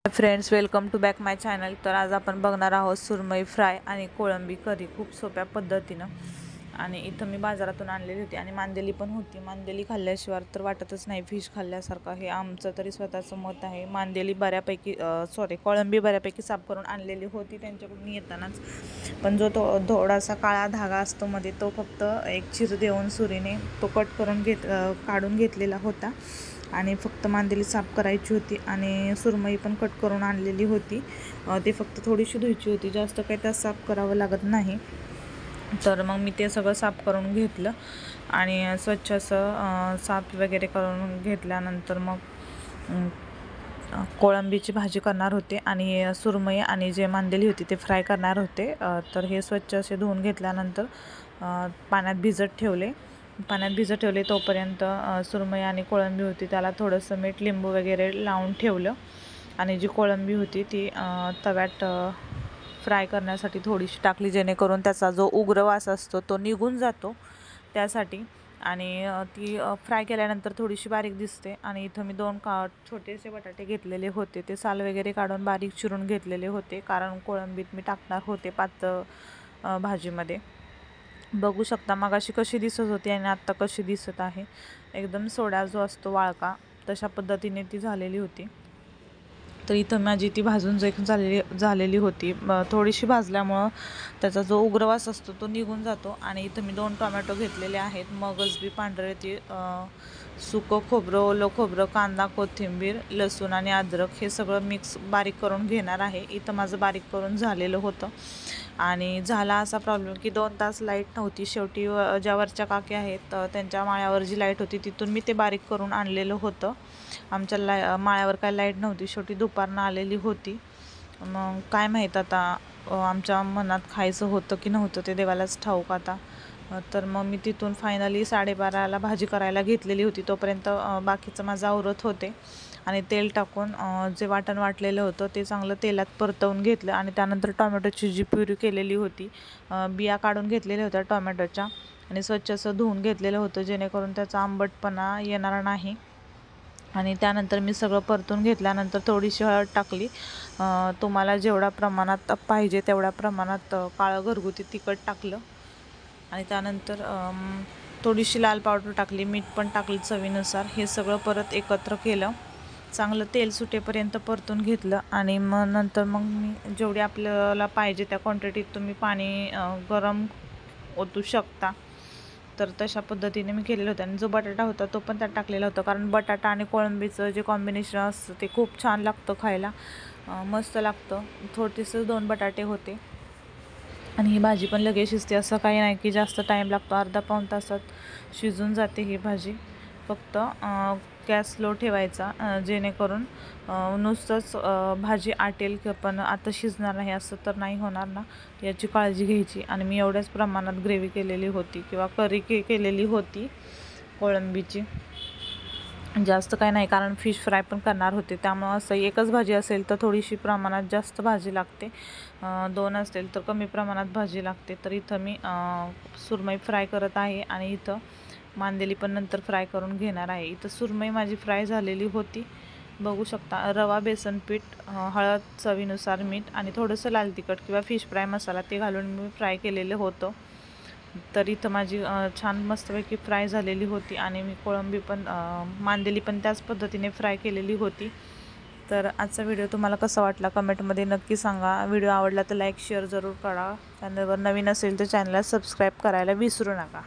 Friends, welcome to back my channel. तर आज आपण बघणार आहोत सुरमई फ्राय आणि कोळंबी करी खूप सोप्या पद्धतीनं। आणि इथं मी बाजारातून आणलेली होती आणि मांदेली पण होती। मांदेली खाल्ल्याशिवाय तर वाटतच नाही फिश खाल्ल्यासारखं, हे आमचं तरी स्वतःचं मत आहे। मांदेली बऱ्यापैकी कोळंबी बऱ्यापैकी साफ करून आणलेली होती त्यांच्याकडून येतानाच, पण जो थोडासा काळा धागा असतो मध्ये, तो फक्त एक चिर देऊन सुरीने तो कट करून काढून घेतलेला होता। आणि फक्त मांदेली साफ करायची होती आणि सुरमई पण कट करून आणलेली होती। ते फक्त थोडीशी धुवायची होती, जास्त काही त्यात साफ करावं लागत नाही। तर मग मी ते सगळं साफ करून घेतलं आणि स्वच्छ असं साफ वगैरे करून घेतल्यानंतर मग कोळंबीची भाजी करणार होते आणि सुरमई आणि जे मांदेली होती ते फ्राय करणार होते। तर हे स्वच्छ असे धुवून घेतल्यानंतर पाण्यात भिजत ठेवले। तोपर्यंत सुरमई आणि कोळंबी होती त्याला थोडंसं मीठ लिंबू वगैरे लावून ठेवलं। आणि जी कोळंबी होती ती तव्यात फ्राय करण्यासाठी थोडीशी टाकली, जेणेकरून त्याचा जो उग्र वास असतो तो निघून जातो त्यासाठी। आणि ती फ्राय केल्यानंतर थोडीशी बारीक दिसते। आणि इथं मी 2 छोटेसे बटाटे घेतलेले होते, ते साल वगैरे काढून बारीक चिरून घेतलेले होते, कारण कोळंबीत मी टाकणार होते पातळ भाजीमध्ये। बघू शकता मगाशी कशी दिसत होती आणि आत्ता कशी दिसत आहे, एकदम सोडा जो असतो वाळका तशा पद्धतीने ती झालेली होती। तर इथं माझी ती भाजून झालेली होती। थोडीशी भाजल्यामुळं त्याचा जो उग्रवास असतो तो निघून जातो। आणि इथं मी 2 टोमॅटो घेतलेले आहेत, मगज बी पांढरे, ती सुकं खोबरं, ओलं खोबरं, कांदा, कोथिंबीर, लसूण आणि अद्रक हे सगळं मिक्स बारीक करून घेणार आहे। इथं माझं बारीक करून झालेलं होतं। आणि झाला असा प्रॉब्लेम की 2 तास लाईट नव्हती। शेवटी ज्या वरच्या काकी आहेत त्यांच्या माळ्यावर जी लाईट होती तिथून मी ते बारीक करून आणलेलं होतं। आमच्या माळ्यावर काय लाईट नव्हती, शेवटी दुपारनं आलेली होती। मग काय माहीत आता आमच्या मनात खायचं होतं की नव्हतं ते देवालाच ठाऊक आता। तर मग मी तिथून फायनली 12:30ला भाजी करायला घेतलेली होती। तोपर्यंत बाकीचं माझं आवरत होते आणि तेल टाकून जे वाटण वाटलेलं होतं ते चांगलं तेलात परतवून घेतलं। आणि त्यानंतर टोमॅटोची जी प्युरी केलेली होती, बिया काढून घेतलेल्या होत्या टोमॅटोच्या आणि स्वच्छ असं धुवून घेतलेलं होतं, जेणेकरून त्याचा आंबटपणा येणार नाही। आणि त्यानंतर मी सगळं परतून घेतल्यानंतर थोडीशी हळद टाकली। तुम्हाला जेवढ्या प्रमाणात पाहिजे तेवढ्या प्रमाणात काळं घरगुती तिखट टाकलं। आणि त्यानंतर थोडीशी लाल पावडर टाकली, मीठ पण टाकलं चवीनुसार। हे सगळं परत एकत्र केलं, चांगलं तेल सुटेपर्यंत परतून घेतलं। आणि मग नंतर मग मी जेवढी आपल्याला पाहिजे त्या क्वांटिटीत तुम्ही पाणी गरम ओतू शकता, तर तशा पद्धतीने मी केलेलं होतं। आणि जो बटाटा होता तो पण त्यात टाकलेला होता, कारण बटाटा आणि कोळंबीचं जे कॉम्बिनेशन असतं ते खूप छान लागतं खायला, मस्त लागतं। थोडेसे 2 बटाटे होते आणि ही भाजी पण लगेच शिजते, असं काही नाही की जास्त टाईम लागतो, अर्धा-पाऊण तासात शिजून जाते ही भाजी। फक्त गॅस स्लो ठेवायचा, जेणेकरून नुसतंच भाजी आटेल की पण आता शिजणार नाही असं तर नाही होणार ना, याची काळजी घ्यायची। आणि मी एवढ्याच प्रमाणात ग्रेव्ही केलेली होती किंवा करी केलेली होती कोळंबीची, जास्त काही नाही, कारण फिश फ्राय पण करणार होते। त्यामुळं असं एकच भाजी असेल तर थोडीशी प्रमाणात जास्त भाजी लागते, 2 असेल तर कमी प्रमाणात भाजी लागते। तर इथं मी सुरमई फ्राय करत आहे आणि इथं मांदेली पण नंतर फ्राय करून घेणार आहे। इथं सुरमई माझी फ्राय झालेली होती, बघू शकता। रवा, बेसन पीठ, हळद, चवीनुसार मीठ आणि थोडंसं लाल तिखट किंवा फिश फ्राय मसाला ते घालून मी फ्राय केलेलं होतं। तर इथं माझी छान मस्तपैकी फ्राय झालेली होती आणि मी कोळंबी पण मांदेली पण त्याच पद्धतीने फ्राय केलेली होती। तर आजचा व्हिडिओ तुम्हाला कसा वाटला कमेंटमध्ये नक्की सांगा। व्हिडिओ आवडला तर लाईक शेअर जरूर करा। चॅनलवर नवीन असेल तर चॅनलला सबस्क्राईब करायला विसरू नका।